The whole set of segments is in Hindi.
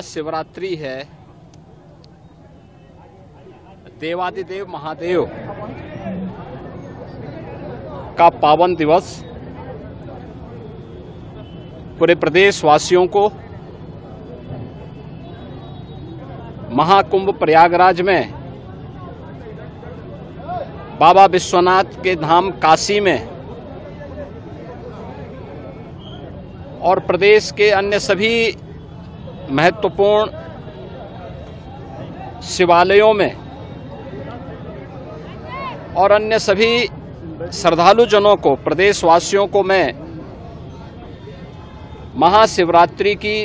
महाशिवरात्रि है, देवादिदेव महादेव का पावन दिवस पूरे प्रदेश वासियों को महाकुंभ प्रयागराज में बाबा विश्वनाथ के धाम काशी में और प्रदेश के अन्य सभी महत्वपूर्ण शिवालयों में और अन्य सभी श्रद्धालु जनों को, प्रदेशवासियों को मैं महाशिवरात्रि की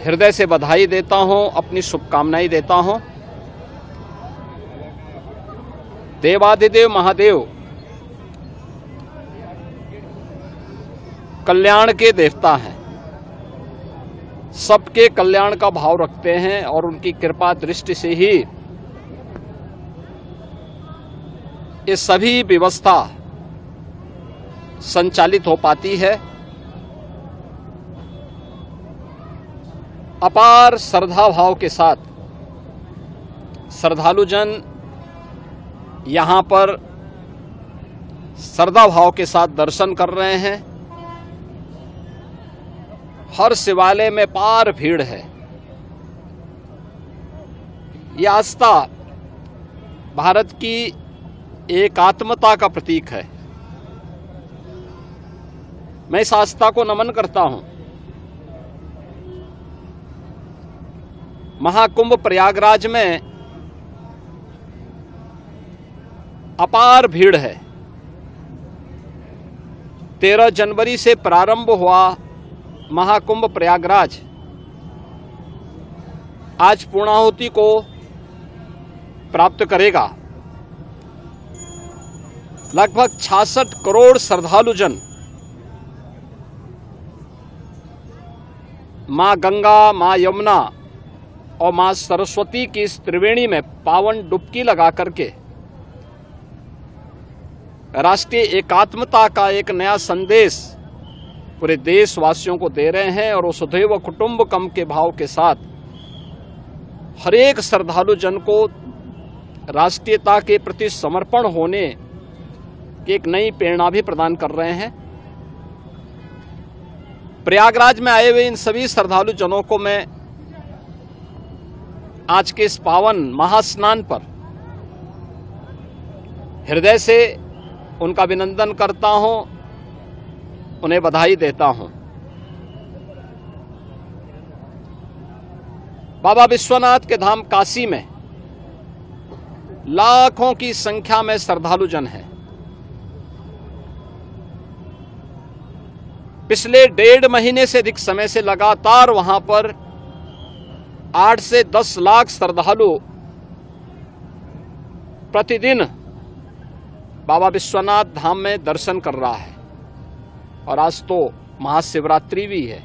हृदय से बधाई देता हूं, अपनी शुभकामनाएं देता हूं। देवादिदेव महादेव कल्याण के देवता हैं, सबके कल्याण का भाव रखते हैं और उनकी कृपा दृष्टि से ही ये सभी व्यवस्था संचालित हो पाती है। अपार श्रद्धा भाव के साथ श्रद्धालु जन यहाँ पर श्रद्धा भाव के साथ दर्शन कर रहे हैं। हर शिवालय में पार भीड़ है। यह आस्था भारत की एकात्मता का प्रतीक है। मैं इस आस्था को नमन करता हूं। महाकुंभ प्रयागराज में अपार भीड़ है। 13 जनवरी से प्रारंभ हुआ महाकुंभ प्रयागराज आज पूर्णाहुति को प्राप्त करेगा। लगभग 66 करोड़ श्रद्धालु जन मां गंगा, मां यमुना और मां सरस्वती की इस त्रिवेणी में पावन डुबकी लगा करके राष्ट्रीय एकात्मता का एक नया संदेश पूरे देशवासियों को दे रहे हैं। और वसुधैव कुटुंबकम के भाव के साथ हर एक श्रद्धालु जन को राष्ट्रीयता के प्रति समर्पण होने की एक नई प्रेरणा भी प्रदान कर रहे हैं। प्रयागराज में आए हुए इन सभी श्रद्धालु जनों को मैं आज के इस पावन महास्नान पर हृदय से उनका अभिनंदन करता हूं, उन्हें बधाई देता हूं। बाबा विश्वनाथ के धाम काशी में लाखों की संख्या में श्रद्धालु जन हैं। पिछले 1.5 महीने से अधिक समय से लगातार वहां पर 8 से 10 लाख श्रद्धालु प्रतिदिन बाबा विश्वनाथ धाम में दर्शन कर रहा है। और आज तो महाशिवरात्रि भी है।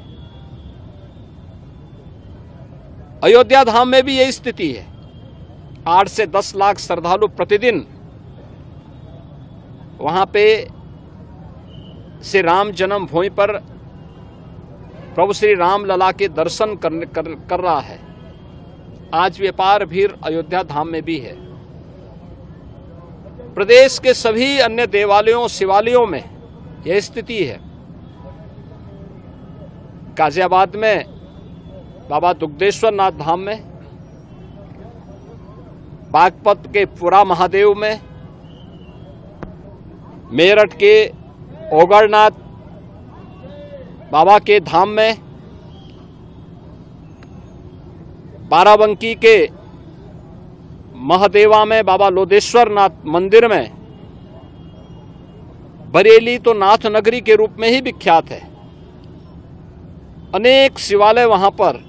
अयोध्या धाम में भी यही स्थिति है। 8 से 10 लाख श्रद्धालु प्रतिदिन वहां पे श्री राम जन्मभूमि पर प्रभु श्री राम लला के दर्शन कर रहा है। आज व्यापार भीड़ अयोध्या धाम में भी है। प्रदेश के सभी अन्य देवालयों, शिवालयों में यह स्थिति है। गाजियाबाद में बाबा दुग्धेश्वर नाथ धाम में, बागपत के पुरा महादेव में, मेरठ के ओगरनाथ बाबा के धाम में, बाराबंकी के महादेवा में बाबा लोदेश्वर नाथ मंदिर में, बरेली तो नाथ नगरी के रूप में ही विख्यात है। अनेक शिवालय वहां पर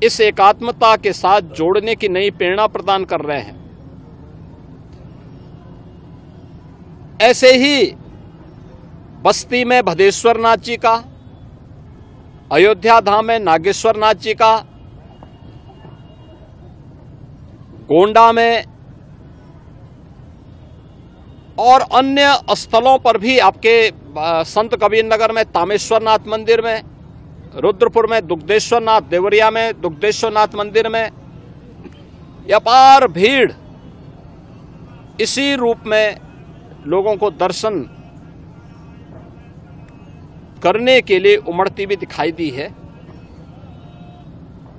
इस एकात्मता के साथ जोड़ने की नई प्रेरणा प्रदान कर रहे हैं। ऐसे ही बस्ती में भदेश्वर नाथ जी का, अयोध्या धाम में नागेश्वर नाथ जी का, गोंडा में और अन्य स्थलों पर भी आपके संत कबीर नगर में तामेश्वर नाथ मंदिर में, रुद्रपुर में दुग्धेश्वर नाथ, देवरिया में दुग्धेश्वर नाथ मंदिर में अपार भीड़ इसी रूप में लोगों को दर्शन करने के लिए उमड़ती भी दिखाई दी है।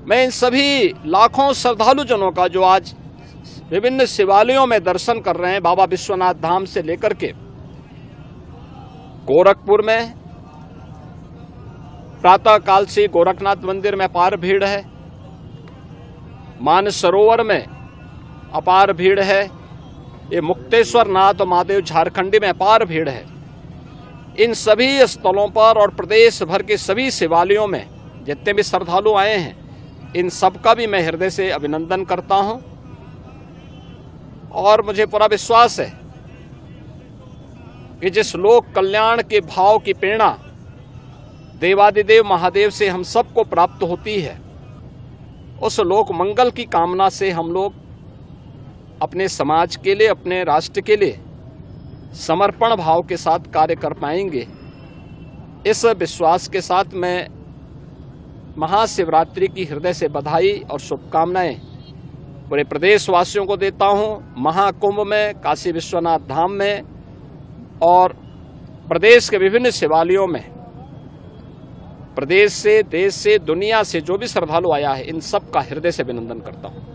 मैं इन सभी लाखों श्रद्धालु जनों का जो आज विभिन्न शिवालयों में दर्शन कर रहे हैं, बाबा विश्वनाथ धाम से लेकर के गोरखपुर में प्रातः काल से गोरखनाथ मंदिर में अपार भीड़ है, मानस सरोवर में अपार भीड़ है, ये मुक्तेश्वर नाथ और महादेव झारखंडी में अपार भीड़ है। इन सभी स्थलों पर और प्रदेश भर के सभी शिवालयों में जितने भी श्रद्धालु आए हैं, इन सब का भी मैं हृदय से अभिनंदन करता हूं और मुझे पूरा विश्वास है कि जिस लोक कल्याण के भाव की प्रेरणा देवादिदेव महादेव से हम सबको प्राप्त होती है, उस लोक मंगल की कामना से हम लोग अपने समाज के लिए, अपने राष्ट्र के लिए समर्पण भाव के साथ कार्य कर पाएंगे। इस विश्वास के साथ मैं महाशिवरात्रि की हृदय से बधाई और शुभकामनाएं पूरे प्रदेशवासियों को देता हूं। महाकुंभ में, काशी विश्वनाथ धाम में और प्रदेश के विभिन्न शिवालयों में प्रदेश से, देश से, दुनिया से जो भी श्रद्धालु आया है, इन सब का हृदय से अभिनंदन करता हूं।